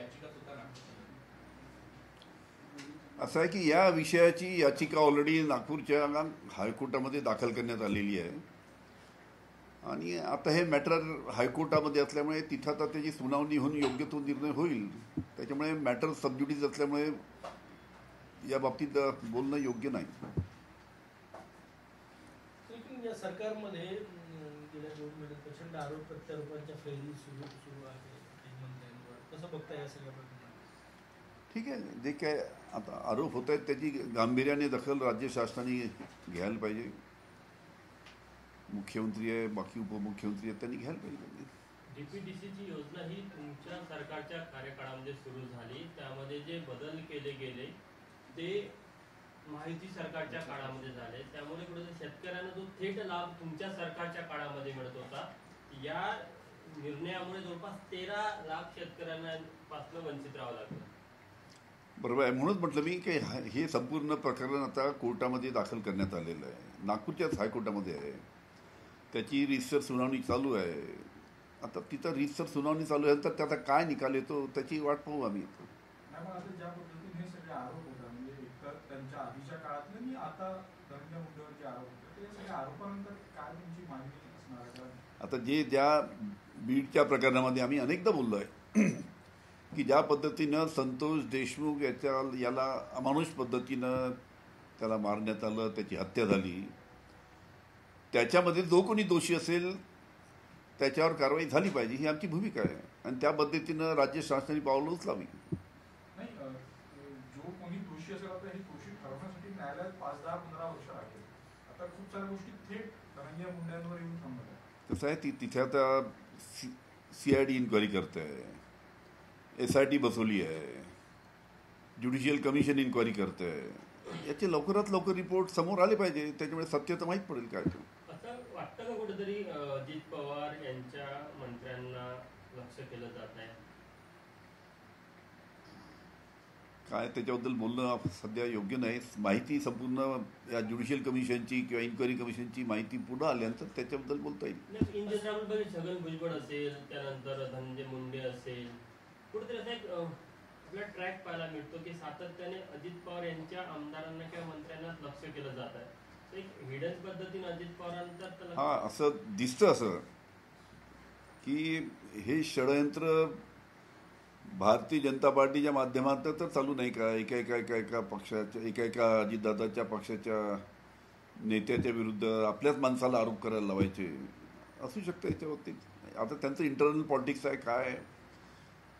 याचिका सुद्धा नागपूर. असं आहे की या विषयाची याचिका ऑलरेडी नागपूरच्या हायकोर्टामध्ये दाखल करण्यात आलेली आहे आणि आता हे मॅटर हायकोर्टामध्ये असल्यामुळे तिथं आता त्याची सुनावणी होऊन योग्य तो निर्णय होईल. त्याच्यामुळे मॅटर सबज्युडिस असल्यामुळे या बाबतीत बोलणं योग्य नाही. या सरकारमध्ये गेल्या 2 महिन्यात प्रचंड आरोप प्रत्यारोपांच्या फैली सुरू आहे मंत्र्यांवर. कसं बघता या सगळ्या प्रकरणात? ठीक आहे, जे काय आता आरोप होत आहेत त्याची गांभीर्याने दखल राज्य शासनाने घ्यायला पाहिजे. मुख्यमंत्री आहे, बाकी उपमुख्यमंत्री आहेत, त्यांनी घ्यायला पाहिजे. डीपीडीसीची योजना ही तुमच्या सरकारच्या कार्यकाळामध्ये सुरू झाली. त्यामध्ये जे बदल केले गेले ते माहिती सरकारच्या काळामध्ये झाले. त्यामुळे कुठे शेतकऱ्यांना जो थेट लाभ तुमच्या सरकारच्या काळामध्ये मिळत होता, या निर्णयामुळे जवळपास 13 लाख शेतकऱ्यांना पासून वंचित राहावं लागलं. बरोबर आहे, म्हणूनच म्हटलं मी की हे संपूर्ण प्रकरण आता कोर्टामध्ये दाखल करण्यात आलेलं आहे. नागपूरच्याच हायकोर्टामध्ये आहे. त्याची रीतसर सुनावणी चालू आहे. आता तिथं रीतसर सुनावणी चालू आहे तर त्याचा काय निकाल येतो त्याची वाट पाहू आम्ही. ज्या पद्धतीने हे सगळे आरोप होतात म्हणजे एकतर त्यांच्या आधीच्या काळातले आणि आता धनंजय मुंडेवर जे आरोप होते ते सगळे आरोपानंतर काय तुमची माहिती असणार आहे? आता ज्या बीडच्या प्रकरणामध्ये आम्ही अनेकदा बोललो आहे की ज्या पद्धतीनं संतोष देशमुख याला अमानुष पद्धतीनं त्याला मारण्यात आलं, त्याची हत्या झाली, त्याच्यामध्ये जो कोणी दोषी असेल त्याच्यावर कारवाई झाली पाहिजे ही आमची भूमिका आहे आणि त्या पद्धतीनं राज्य शासनाने पावलं उचलावी. नाही, जो कोणी दोषी असेल आता हे दोषी ठरवण्यासाठी न्यायालयात 5-10-15 वर्ष लागेल. आता खूप साऱ्या गोष्टी थेट धनंजय मुंडेंवर येऊन थांबत आहे. कसं आहे तिथे आता CID इन्क्वायरी करत आहे, SIT बसवली आहे, ज्युडिशियल कमिशन इन्क्वायरी करत आहे. याचे लवकरात लवकर रिपोर्ट समोर आले पाहिजे, त्याच्यामुळे सत्य तर माहीत पडेल काय. असं वाटतं का कुठेतरी अजित पवार यांच्या मंत्र्यांना लक्ष केलं जात आहे? काय त्याच्याबद्दल बोलणं सध्या योग्य नाही. माहिती संपूर्ण या ज्युडिशियल कमिशनची किंवा इन्क्वायरी कमिशनची माहिती पुढे आल्यानंतर त्याच्याबद्दल बोलता येईल. इन जनरल छगन भुजबळ असेल, त्यानंतर धनंजय मुंडे असेल, कुठेतरी असा एक आपला ट्रॅक पाहायला मिळतो की सातत्याने अजित पवार यांच्या आमदारांना किंवा मंत्र्यांना लक्ष केलं जात आहे. एक हिडन पद्धतीने अजित पवारांचा हा असं दिसतं असं की हे षडयंत्र भारतीय जनता पार्टीच्या माध्यमातून तर चालू नाही का, एका पक्षाच्या एका अजितदादाच्या पक्षाच्या नेत्याच्या विरुद्ध आपल्याच माणसाला आरोप करायला लावायचे असू शकतं याच्या बाबतीत. आता त्यांचं इंटरनल पॉलिटिक्स आहे, काय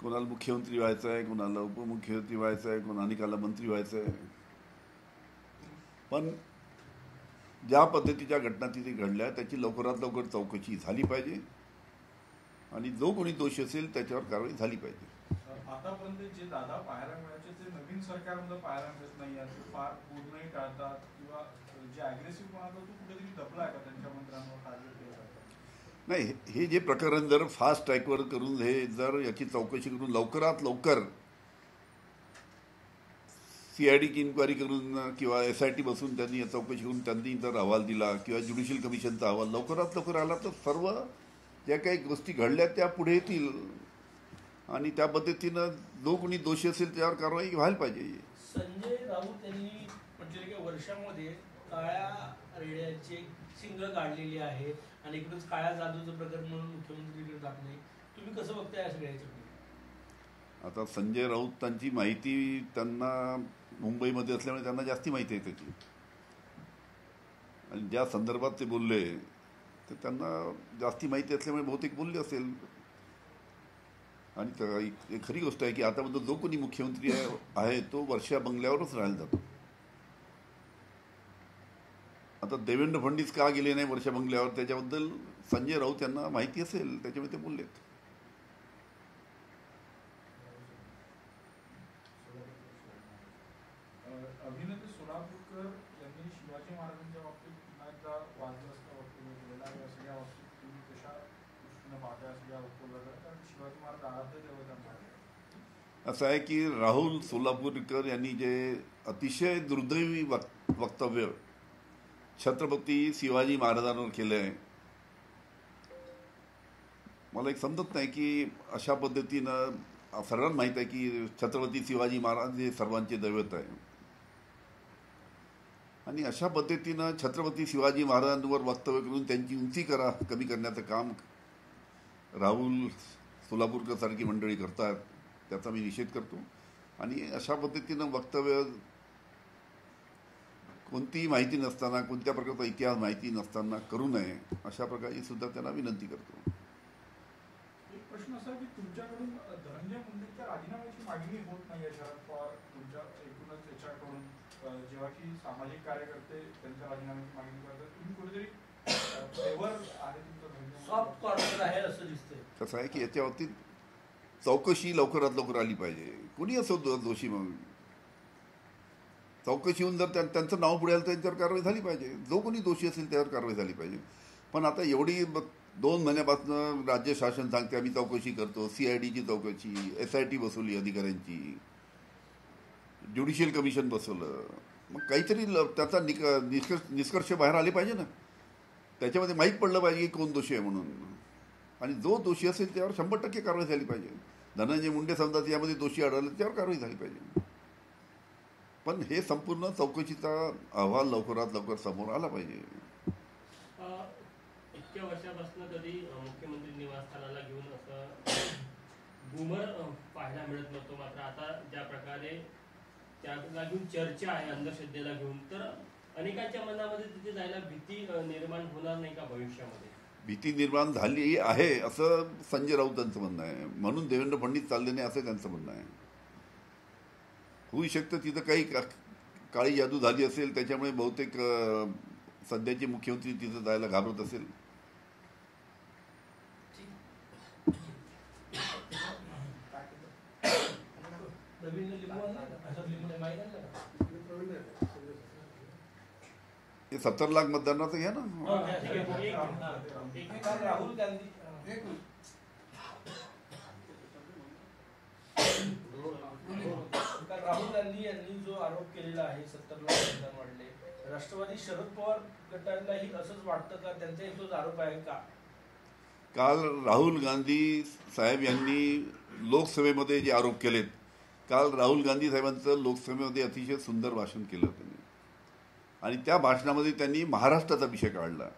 कोणाला मुख्यमंत्री व्हायचं आहे, कोणाला उपमुख्यमंत्री व्हायचं आहे, कोणाला मंत्री व्हायचं आहे. पण ज्या पद्धतीच्या घटना तिथे घडल्या त्याची लवकरात लवकर चौकशी झाली पाहिजे आणि जो कोणी दोषी असेल त्याच्यावर कारवाई झाली पाहिजे. आतापर्यंत जे दादा पाहायला मिळायचे ते नवीन सरकारमध्ये पाहायला मिळत नाही. ते फार बोलणंही टाळतात किंवा जे अग्रेसिव्ह होतो तो कुठेतरी दबला आहे का त्यांच्या मंत्र्यांवर टार्गेट केलं जातं? नाही, हे जे प्रकरण जर फास्ट ट्रॅकवर करून हे जर याची चौकशी करून लवकरात लवकर CIDची इन्क्वायरी करून किंवा SIT बसून त्यांनी चौकशी करून त्यांनी जर अहवाल दिला किंवा ज्युडिशियल कमिशनचा अहवाल लवकरात लवकर आला तर सर्व ज्या काही गोष्टी घडल्या त्या पुढे येतील आणि त्या पद्धतीनं जो कोणी दोषी असेल त्यावर कारवाई व्हायला पाहिजे. संजय राऊत यांनी म्हटलेलं की वर्षामध्ये काळ्या रेड्याची सिंग काढलेली आहे आणि इकडूनच काळ्या जादूचं प्रकरण म्हणून मुख्यमंत्रीकडे जात नाही. तुम्ही कसं बघताय या सगळ्याच्याकडे? आता संजय राऊतांची माहिती त्यांना मुंबईमध्ये असल्यामुळे त्यांना जास्ती माहिती आहे त्याची आणि ज्या संदर्भात ते बोलले तर त्यांना जास्ती माहिती असल्यामुळे बहुतेक बोलले असेल. आणि एक खरी गोष्ट आहे की आताबद्दल जो कोणी मुख्यमंत्री आहे तो वर्षा बंगल्यावरच राहायला जातो. आता देवेंद्र फडणवीस का गेले नाही वर्षा बंगल्यावर त्याच्याबद्दल संजय राऊत यांना माहिती असेल, त्याच्यामुळे ते बोललेत. अभिनेते सोलापूरकर यांनी शिवाजी महाराजांच्या बाबतीत पुन्हा एकदा वादग्रस्त वक्तव्य केलेलं आहे. या सगळ्या बाबतीत तुम्ही कशा दृष्टीनं पाहता या सगळ्या वक्तव्याला? कारण शिवाजी महाराज आराध्य दैवत आहे. असं आहे की राहुल सोलापूरकर यांनी जे अतिशय दुर्दैवी वक्तव्य छत्रपती शिवाजी महाराजांवर केलं आहे, मला एक समजत नाही की अशा पद्धतीनं सर्वांना माहीत आहे की छत्रपती शिवाजी महाराज हे सर्वांचे दैवत आहे. आणि अशा पद्धतीनं छत्रपती शिवाजी महाराजांवर वक्तव्य करून त्यांची उंची कमी करण्याचं काम राहुल सोलापूरकर सारखी मंडळी करतात. त्याचा मी निषेध करतो. आणि अशा पद्धतीनं वक्तव्य कोणतीही माहिती नसताना, कोणत्या प्रकारचा इतिहास माहिती नसताना करू नये, अशा प्रकारची सुद्धा त्यांना विनंती करतो. एक प्रश्न असा की तुमच्याकडून धनंजय मुंडेंच्या राजीनाम्याची मागणी होत नाही आहे शरद पवार तुमच्या एकूणच याच्याकडून, जेव्हा की सामाजिक कार्यकर्ते त्यांच्या राजीनाम्याची मागणी करतात, तुम्ही कुठेतरी फेवर आहे तुमचं सॉफ्ट कॉर्नर आहे असं दिसतंय. कसं आहे की याच्या बाबतीत चौकशी लवकरात लवकर आली पाहिजे. कुणी असो दोषी, मग चौकशी होऊन जर त्यांचं नाव पुढे आलं तर त्यांच्यावर कारवाई झाली पाहिजे. जो कोणी दोषी असेल त्यावर कारवाई झाली पाहिजे. पण आता एवढी 2 महिन्यापासून राज्य शासन सांगते आम्ही चौकशी करतो, CIDची चौकशी, SIT बसवली अधिकाऱ्यांची, ज्युडिशियल कमिशन बसवलं. मग काहीतरी त्याचा निष्कर्ष बाहेर आले पाहिजे ना. त्याच्यामध्ये माहीत पडलं पाहिजे की कोण दोषी आहे म्हणून. आणि जो दोषी असेल त्यावर 100% कारवाई झाली पाहिजे. धनंजय मुंडे समजा यामध्ये दोषी आढळले त्यावर कारवाई झाली पाहिजे. पण हे संपूर्ण चौकशीचा अहवाल लवकरात लवकर समोर आला पाहिजे. इतक्या वर्षापासून कधी मुख्यमंत्री निवासस्थानाला घेऊन असं बूमर पाहायला मिळत नव्हतं. मात्र आता ज्या प्रकारे त्याला घेऊन चर्चा आहे, अंधश्रद्धेला घेऊन, तर अनेकांच्या मनामध्ये तिथे जायला भीती निर्माण होणार नाही का भविष्यामध्ये? भीती निर्माण झाली आहे असं संजय राऊतांचं म्हणणं आहे. म्हणून देवेंद्र फडणवीस चालले नाही असं त्यांचं म्हणणं आहे. होऊ शकतं तिथं काही काळी जादू झाली असेल, त्याच्यामुळे बहुतेक सध्याचे मुख्यमंत्री तिथं जायला घाबरत असेल. हे 70 लाख मतदारांचं घ्या ना. राहुल गांधी राहुल गांधी यांनी जो आरोप केलेला आहे 70 लाख मतदान वाढले, राष्ट्रवादी शरद पवार गटालाही असंच वाटतं का? त्यांचा तोच आरोप आहे का? काल राहुल गांधी साहेब यांनी लोकसभेमध्ये जे आरोप केलेत, काल राहुल गांधी साहेबांचं लोकसभेमध्ये अतिशय सुंदर भाषण केलं त्यांनी. आणि त्या भाषणामध्ये त्यांनी महाराष्ट्राचा विषय काढला.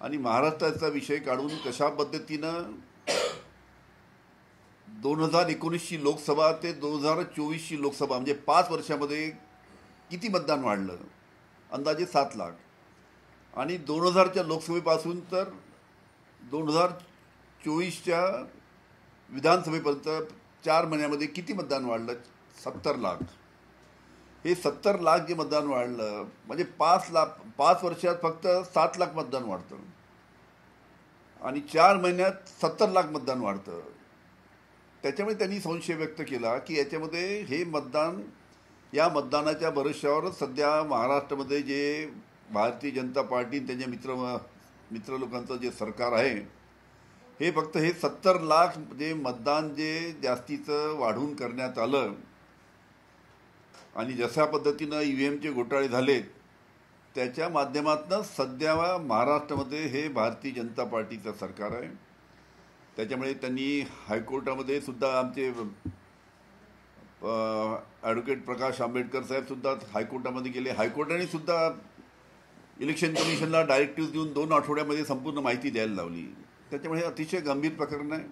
आणि महाराष्ट्राचा विषय काढून कशा पद्धतीनं 2019ची लोकसभा ते 2024ची लोकसभा म्हणजे 5 वर्षामध्ये किती मतदान वाढलं, अंदाजे 7 लाख. आणि 2000च्या लोकसभेपासून तर 2024च्या विधानसभेपर्यंत 4 महिन्यामध्ये किती मतदान वाढलं? 70 लाख. हे 70 लाख जे मतदान वाढलं म्हणजे 5 वर्षात फक्त 7 लाख मतदान वाढतं आणि 4 महिन्यात 70 लाख मतदान वाढतं. त्याच्यामुळे त्यांनी संशय व्यक्त केला की याच्यामध्ये हे मतदान, या मतदानाच्या भरोश्यावर सध्या महाराष्ट्रामध्ये जे भारतीय जनता पार्टी त्यांच्या मित्र लोकांचं जे सरकार आहे, हे फक्त हे 70 लाख जे मतदान जे जास्तीचं वाढवून करण्यात आलं आणि जशा पद्धतीनं EVMचे घोटाळे झालेत त्याच्या माध्यमातून सध्या महाराष्ट्रामध्ये हे भारतीय जनता पार्टीचं सरकार आहे. त्याच्यामुळे त्यांनी हायकोर्टामध्ये सुद्धा आमचे ॲडव्होकेट प्रकाश आंबेडकर साहेब सुद्धा हायकोर्टामध्ये गेले. हायकोर्टाने सुद्धा इलेक्शन कमिशनला डायरेक्टिव्ह देऊन 2 आठवड्यामध्ये संपूर्ण माहिती द्यायला लावली. त्याच्यामुळे हे अतिशय गंभीर प्रकरण आहे.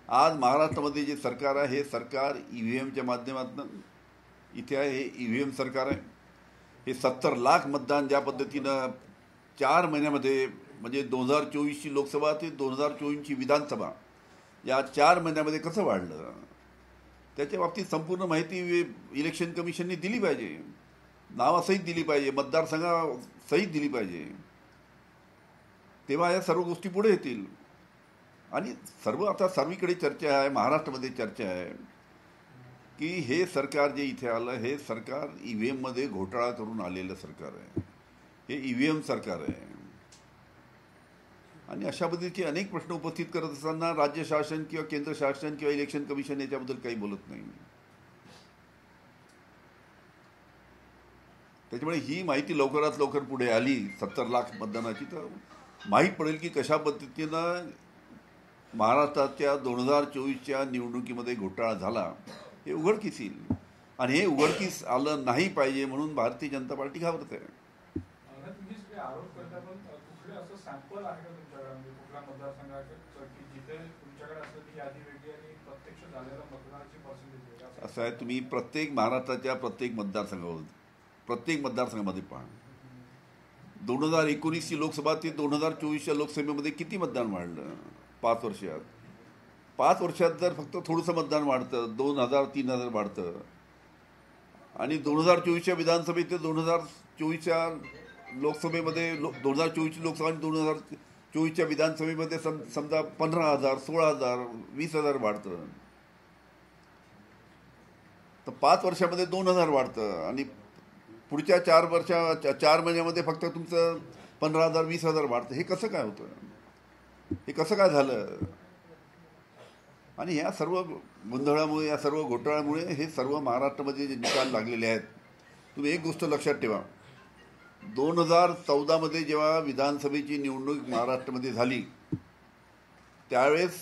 आज महाराष्ट्रामध्ये जे सरकार आहे हे सरकार EVMच्या माध्यमातून इथे आहे. हे EVM सरकार आहे. हे 70 लाख मतदान ज्या पद्धतीनं 4 महिन्यामध्ये म्हणजे 2024ची लोकसभा ते 2024ची विधानसभा या 4 महिन्यामध्ये कसं वाढलं, त्याच्या बाबतीत संपूर्ण माहिती इलेक्शन कमिशनने दिली पाहिजे. नावासहित दिली पाहिजे, मतदारसंघासहित दिली पाहिजे. तेव्हा या सर्व गोष्टी पुढे येतील. आणि आता सर्वीकडे चर्चा आहे, महाराष्ट्रामध्ये चर्चा आहे की हे सरकार जे इथे आलं हे सरकार EVMमध्ये घोटाळा करून आलेलं सरकार आहे. हे EVM सरकार आहे. आणि अशा पद्धतीचे अनेक प्रश्न उपस्थित करत असताना राज्य शासन किंवा केंद्र शासन किंवा इलेक्शन कमिशन याच्याबद्दल काही बोलत नाही. त्याच्यामुळे ही माहिती लवकरात लवकर पुढे आली 70 लाख मतदानाची तर माहीत पडेल की कशा पद्धतीनं महाराष्ट्राच्या 2024च्या निवडणुकीमध्ये घोटाळा झाला हे उघडकीस येईल आणि हे उघडकीस आलं नाही पाहिजे म्हणून भारतीय जनता पार्टी घाबरत आहे. तुम्ही सगळे आरोप करता, पण कुठले असं सॅम्पल आहे का तुमच्याकडे, म्हणजे कुठल्या मतदारसंघाचं की जिथे तुमच्याकडे असं ती यादी वेगळी आणि प्रत्यक्ष झालेल्या मतदानाची पर्सेंटेज वेगळी? असं आहे, तुम्ही प्रत्येक महाराष्ट्राच्या प्रत्येक मतदारसंघामध्ये पहा. 2019ची लोकसभा ते 2024च्या लोकसभेमध्ये किती मतदान वाढलं 5 वर्षात? 5 वर्षात जर फक्त थोडंसं मतदान वाढतं, 2000-3000 वाढतं, आणि 2024च्या विधानसभेत ते 2024च्या लोकसभेमध्ये 2024ची लोकसभा आणि 2024च्या विधानसभेमध्ये समजा 15,000, 16,000, 20,000 वाढतं. तर 5 वर्षामध्ये 2,000 वाढतं आणि पुढच्या 4 महिन्यामध्ये फक्त तुमचं 15,000, 20,000 वाढतं. हे कसं काय होतं? हे कसं काय झालं? आणि या सर्व गोंधळामुळे, या सर्व घोटाळ्यामुळे हे सर्व महाराष्ट्रामध्ये जे निकाल लागलेले आहेत. तुम्ही एक गोष्ट लक्षात ठेवा, 2014मध्ये जेव्हा विधानसभेची निवडणूक महाराष्ट्रामध्ये झाली त्यावेळेस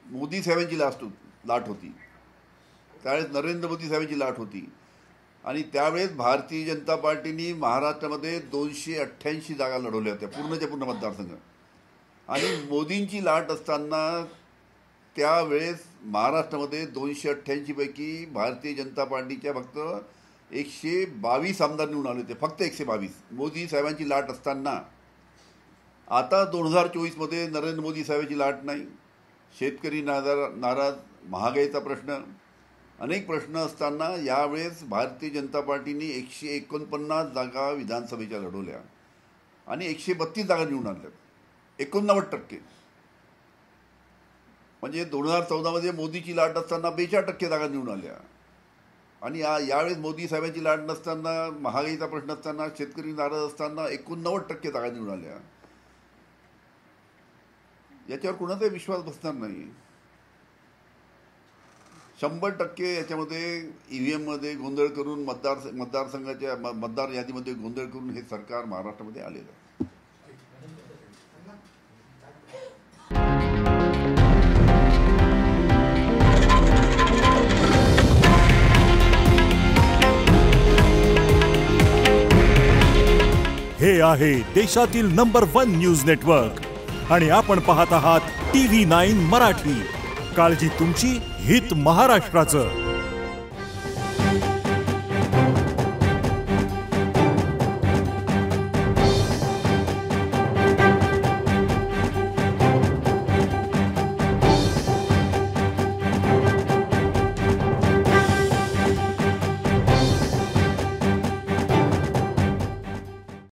मोदी साहेबांची लाट होती, त्यावेळेस नरेंद्र मोदी साहेबांची लाट होती आणि त्यावेळेस भारतीय जनता पार्टीने महाराष्ट्रामध्ये 288 जागा लढवल्या होत्या, पूर्णच्या पूर्ण मतदारसंघ. आणि मोदींची लाट असताना त्यावेळेस महाराष्ट्रामध्ये 288 पैकी भारतीय जनता पार्टीच्या फक्त 122 आमदार निवडून आले होते, फक्त 122. मोदी साहेबांची लाट असताना आता 2024मध्ये नरेंद्र मोदी साहेबांची लाट नाही, शेतकरी नाराज, महागाईचा प्रश्न, अनेक प्रश्न असताना यावेळेस भारतीय जनता पार्टीने 149 जागा विधानसभेच्या लढवल्या आणि 132 जागा निवडून आणल्या, 89%. म्हणजे 2014मध्ये मोदीची लाट असताना 42% जागा निवडून आल्या आणि यावेळेस मोदी साहेबांची लाट नसताना, महागाईचा प्रश्न असताना, शेतकरी नाराज असताना 89% जागा निवडून आल्या. याच्यावर कुणाचाही विश्वास बसणार नाही. 100% याच्यामध्ये EVM मध्ये गोंधळ करून मतदारसंघाच्या मतदार यादीमध्ये गोंधळ करून हे सरकार महाराष्ट्रामध्ये आलेलं आहे. हे आहे देशातील नंबर 1 न्यूज नेटवर्क आणि आपण पाहत आहात TV9 मराठी. काळजी तुमची, हित महाराष्ट्राचं.